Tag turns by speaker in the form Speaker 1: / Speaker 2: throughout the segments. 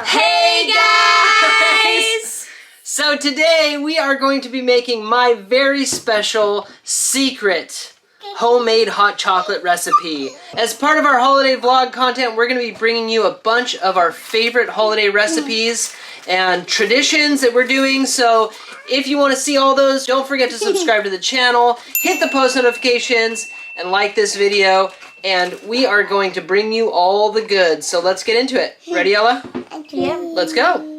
Speaker 1: Hey guys! So today we are going to be making my very special secret homemade hot chocolate recipe. As part of our holiday vlog content, we're going to be bringing you a bunch of our favorite holiday recipes and traditions that we're doing. So if you want to see all those, don't forget to subscribe to the channel, hit the post notifications, and like this video. And we are going to bring you all the goods. So let's get into it. Ready, Ella?
Speaker 2: Yeah.
Speaker 1: Let's go.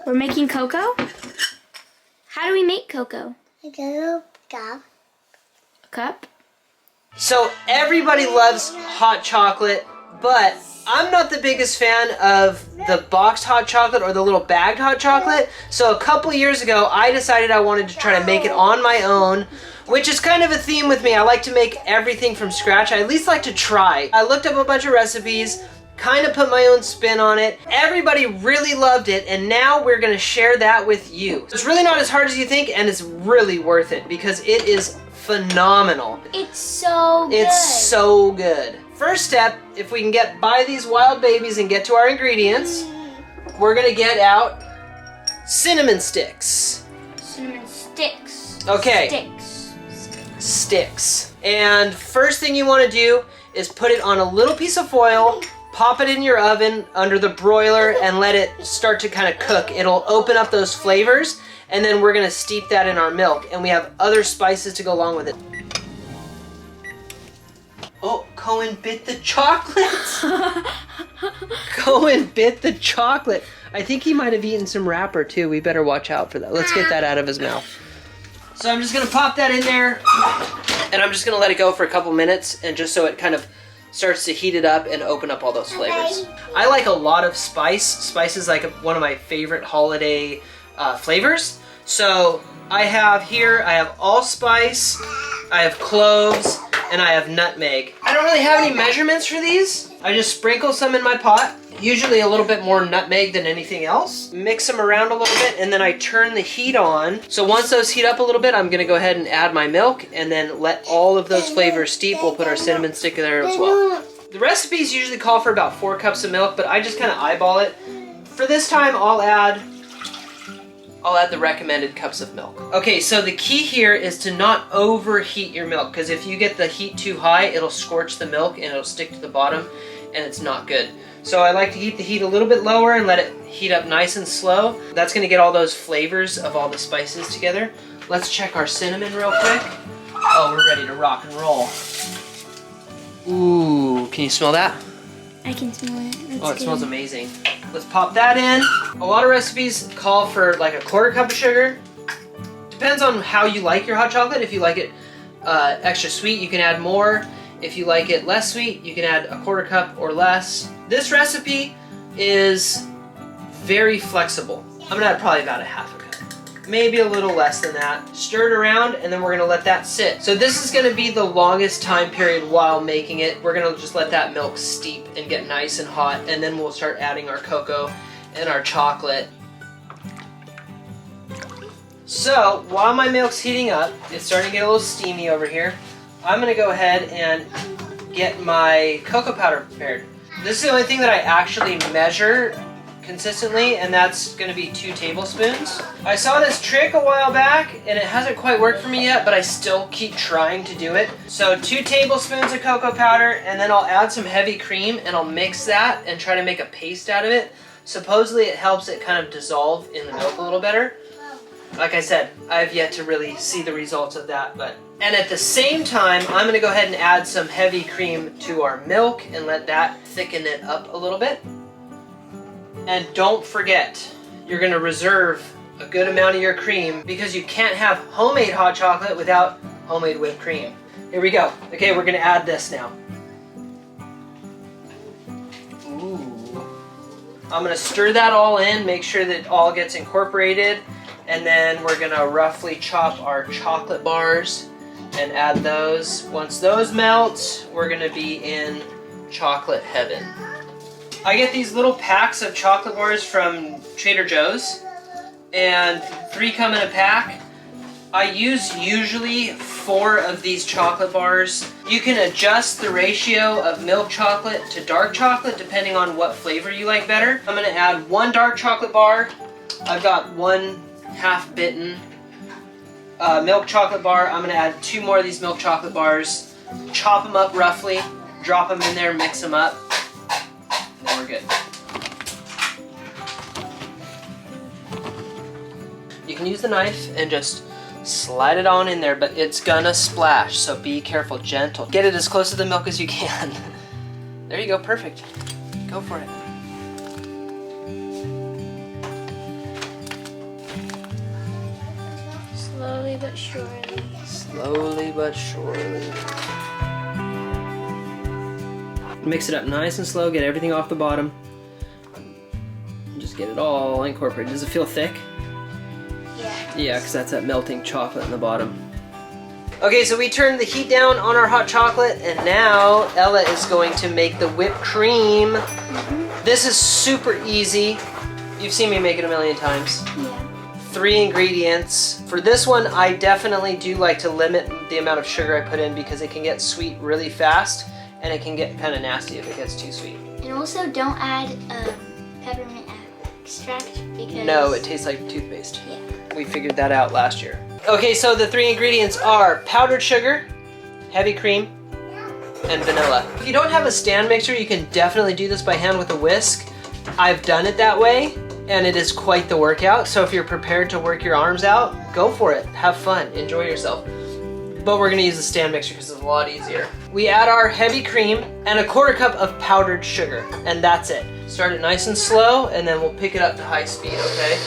Speaker 2: We're making cocoa? How do we make cocoa?
Speaker 3: A
Speaker 2: Cup?
Speaker 1: So everybody loves hot chocolate, but I'm not the biggest fan of the boxed hot chocolate or the little bagged hot chocolate. So a couple years ago, I decided I wanted to try to make it on my own, which is kind of a theme with me. I like to make everything from scratch. I at least like to try. I looked up a bunch of recipes, kind of put my own spin on it. Everybody really loved it, and now we're gonna share that with you. It's really not as hard as you think, and it's really worth it because it is phenomenal.
Speaker 2: It's so good.
Speaker 1: It's so good. First step, if we can get by these wild babies and get to our ingredients, we're gonna get out cinnamon sticks.
Speaker 2: Cinnamon sticks.
Speaker 1: Okay. Sticks. And first thing you wanna do is put it on a little piece of foil, pop it in your oven under the broiler, and let it start to kind of cook. It'll open up those flavors, and then we're gonna steep that in our milk, and we have other spices to go along with it. Oh, Cohen bit the chocolate. Cohen bit the chocolate. I think he might have eaten some wrapper too. We better watch out for that. Let's get that out of his mouth. So I'm just gonna pop that in there, and I'm just gonna let it go for a couple minutes, and just so it kind of starts to heat it up and open up all those flavors. I like a lot of spice. Spice is like one of my favorite holiday flavors. So I have allspice, I have cloves, and I have nutmeg. I don't really have any measurements for these. I just sprinkle some in my pot. Usually a little bit more nutmeg than anything else. Mix them around a little bit, and then I turn the heat on. So once those heat up a little bit, I'm gonna go ahead and add my milk, and then let all of those flavors steep. We'll put our cinnamon stick in there as well. The recipes usually call for about 4 cups of milk, but I just kind of eyeball it. For this time, I'll add the recommended cups of milk. Okay, so the key here is to not overheat your milk, because if you get the heat too high, it'll scorch the milk and it'll stick to the bottom, and it's not good. So I like to keep the heat a little bit lower and let it heat up nice and slow. That's gonna get all those flavors of all the spices together. Let's check our cinnamon real quick. Oh, we're ready to rock and roll. Ooh, can you smell that?
Speaker 2: I can smell it. That's
Speaker 1: Oh, it
Speaker 2: good.
Speaker 1: smells amazing. Let's pop that in. A lot of recipes call for like a 1/4 cup of sugar. Depends on how you like your hot chocolate. If you like it extra sweet, you can add more. If you like it less sweet, you can add a 1/4 cup or less. This recipe is very flexible. I'm gonna add probably about a 1/2 cup. Maybe a little less than that. Stir it around, and then we're gonna let that sit. So this is gonna be the longest time period while making it. We're gonna just let that milk steep and get nice and hot, and then we'll start adding our cocoa and our chocolate. So while my milk's heating up, it's starting to get a little steamy over here, I'm gonna go ahead and get my cocoa powder prepared. This is the only thing that I actually measure consistently, and that's gonna be 2 tablespoons. I saw this trick a while back, and it hasn't quite worked for me yet, but I still keep trying to do it. So 2 tablespoons of cocoa powder, and then I'll add some heavy cream, and I'll mix that and try to make a paste out of it. Supposedly it helps it kind of dissolve in the milk a little better. Like I said, I've yet to really see the results of that, and at the same time, I'm gonna go ahead and add some heavy cream to our milk and let that thicken it up a little bit. And don't forget, you're gonna reserve a good amount of your cream because you can't have homemade hot chocolate without homemade whipped cream. Here we go. Okay, we're gonna add this now. Ooh. I'm gonna stir that all in, make sure that it all gets incorporated, and then we're gonna roughly chop our chocolate bars and add those. Once those melt, we're gonna be in chocolate heaven. I get these little packs of chocolate bars from Trader Joe's, and 3 come in a pack. I use usually 4 of these chocolate bars. You can adjust the ratio of milk chocolate to dark chocolate depending on what flavor you like better. I'm gonna add 1 dark chocolate bar. I've got 1 half-bitten milk chocolate bar. I'm gonna add 2 more of these milk chocolate bars, chop them up roughly, drop them in there, mix them up, and then we're good. You can use the knife and just slide it on in there, but it's gonna splash, so be careful, gentle. Get it as close to the milk as you can. There you go, perfect. Go for it.
Speaker 2: Slowly but surely.
Speaker 1: Slowly but surely. Mix it up nice and slow, get everything off the bottom. Just get it all incorporated. Does it feel thick? Yeah, because that's that melting chocolate in the bottom. Okay, so we turned the heat down on our hot chocolate, and now Ella is going to make the whipped cream. This is super easy. You've seen me make it a million times.
Speaker 2: Yeah.
Speaker 1: 3 ingredients. For this one, I definitely do like to limit the amount of sugar I put in because it can get sweet really fast, and it can get kind of nasty if it gets too sweet.
Speaker 2: And also don't add peppermint extract because...
Speaker 1: No, it tastes like toothpaste.
Speaker 2: Yeah.
Speaker 1: We figured that out last year. Okay, so the 3 ingredients are powdered sugar, heavy cream, and vanilla. If you don't have a stand mixer, you can definitely do this by hand with a whisk. I've done it that way, and it is quite the workout. So if you're prepared to work your arms out, go for it. Have fun, enjoy yourself. But we're gonna use the stand mixer because it's a lot easier. We add our heavy cream and 1/4 cup of powdered sugar, and that's it. Start it nice and slow, and then we'll pick it up to high speed, okay?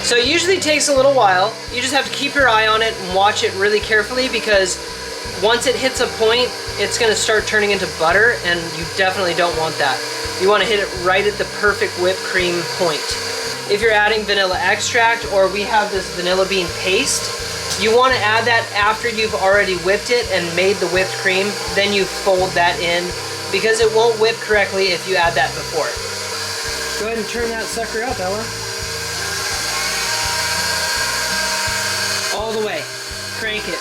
Speaker 1: So it usually takes a little while. You just have to keep your eye on it and watch it really carefully because once it hits a point, it's gonna start turning into butter, and you definitely don't want that. You wanna hit it right at the perfect whipped cream point. If you're adding vanilla extract, or we have this vanilla bean paste, you wanna add that after you've already whipped it and made the whipped cream, then you fold that in because it won't whip correctly if you add that before. Go ahead and turn that sucker up, Ella. All the way. Crank it.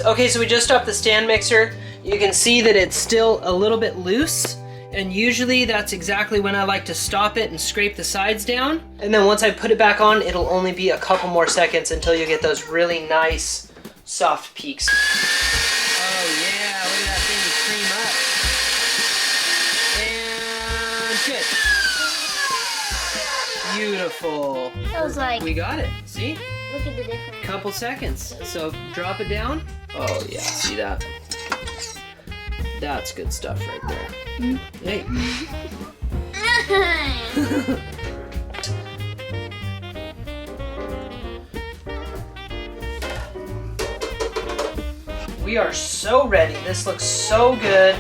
Speaker 1: Okay, so we just stopped the stand mixer. You can see that it's still a little bit loose, and usually that's exactly when I like to stop it and scrape the sides down. And then once I put it back on, it'll only be a couple more seconds until you get those really nice, soft peaks. Oh yeah, look at that thing cream up. And good. Beautiful.
Speaker 2: That was like...
Speaker 1: We got it. See?
Speaker 2: Look at the difference.
Speaker 1: Couple seconds. So drop it down. Oh yeah, see that? That's good stuff right there. Hey. We are so ready. This looks so good.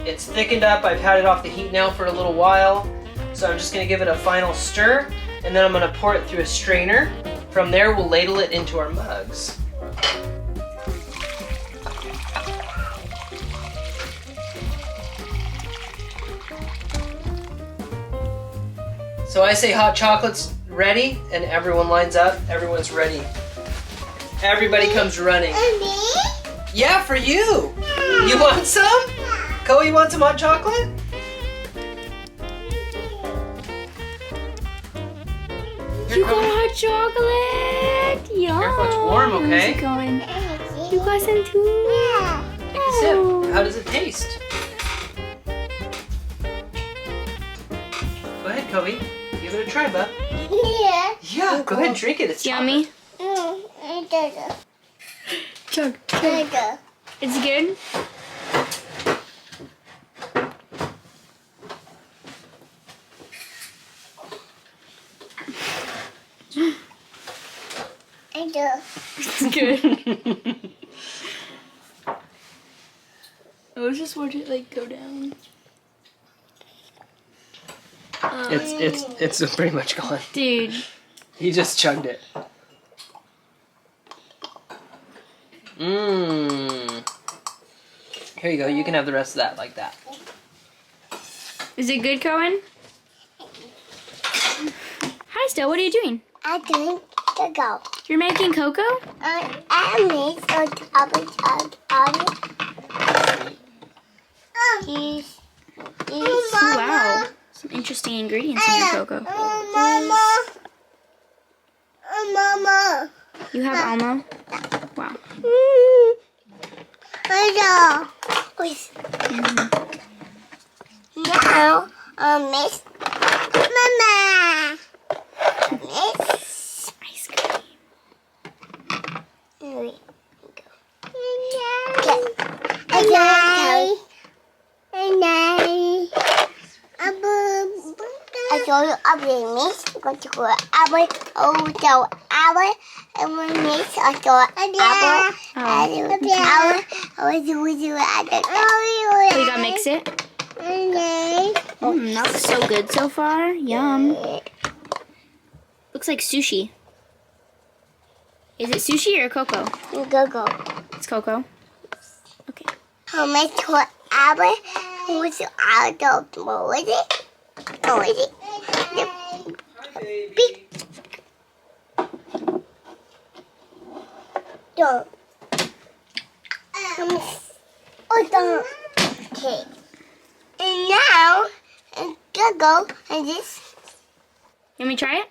Speaker 1: It's thickened up. I've had it off the heat now for a little while. So I'm just gonna give it a final stir, and then I'm gonna pour it through a strainer. From there, we'll ladle it into our mugs. So I say hot chocolate's ready, and everyone lines up. Everyone's ready. Everybody comes running. Yeah, for you. You want some? Coco, you want some hot chocolate?
Speaker 2: You got hot chocolate! Yum!
Speaker 1: Careful, it's warm, okay?
Speaker 2: How's it going? You got some too?
Speaker 1: Take a sip. How does it taste? Go ahead, Kobe. Give it a try, bub. Yeah, go ahead and drink it. It's
Speaker 2: Yummy. Chug. It's good? It's good. just watch it like go down.
Speaker 1: It's pretty much gone.
Speaker 2: Dude.
Speaker 1: He just chugged it. Mmm. Here you go. You can have the rest of that like that.
Speaker 2: Is it good, Cohen? Hi, Stella. What are you doing?
Speaker 3: I'm doing Coco.
Speaker 2: You're making cocoa?
Speaker 3: I made
Speaker 2: Oh, wow. Some interesting ingredients in your cocoa.
Speaker 3: Mama. Mama.
Speaker 2: You have almond? Wow.
Speaker 3: Hello. Now, Miss Mama. Miss
Speaker 2: Ice cream.
Speaker 3: Here we go. Hello. I told you I will miss go to go apple. Oh, so apple. I will miss I saw apple. I will apple. I will do
Speaker 2: So you gotta mix it? That looks so good so far. Yum. Looks like sushi. Is it sushi or cocoa?
Speaker 3: Go.
Speaker 2: It's cocoa. Okay.
Speaker 3: How much for apple? Who's out of what is it? Oh, is it? Big. Don't. Oh, don't. Okay. And now, go and this.
Speaker 2: Let me try it?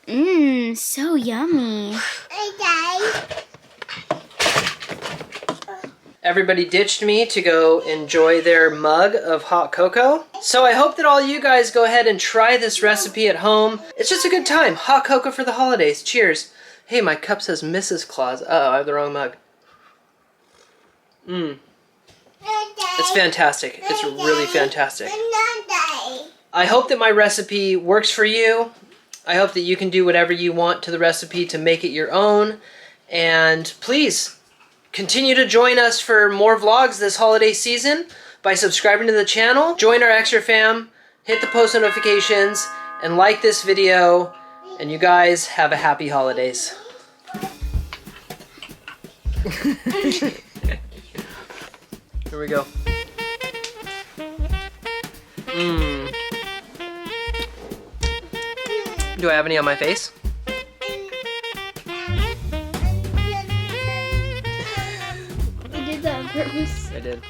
Speaker 2: Mmm, so yummy.
Speaker 1: Everybody ditched me to go enjoy their mug of hot cocoa. So I hope that all you guys go ahead and try this recipe at home. It's just a good time. Hot cocoa for the holidays. Cheers. Hey, my cup says Mrs. Claus. Uh-oh, I have the wrong mug. Mmm. It's fantastic. It's really fantastic. I hope that my recipe works for you. I hope that you can do whatever you want to the recipe to make it your own. And please, continue to join us for more vlogs this holiday season by subscribing to the channel. Join our extra fam, hit the post notifications, and like this video. And you guys have a happy holidays. Here we go. Mmm. Do I have any on my face?
Speaker 2: I did that on purpose.
Speaker 1: I did.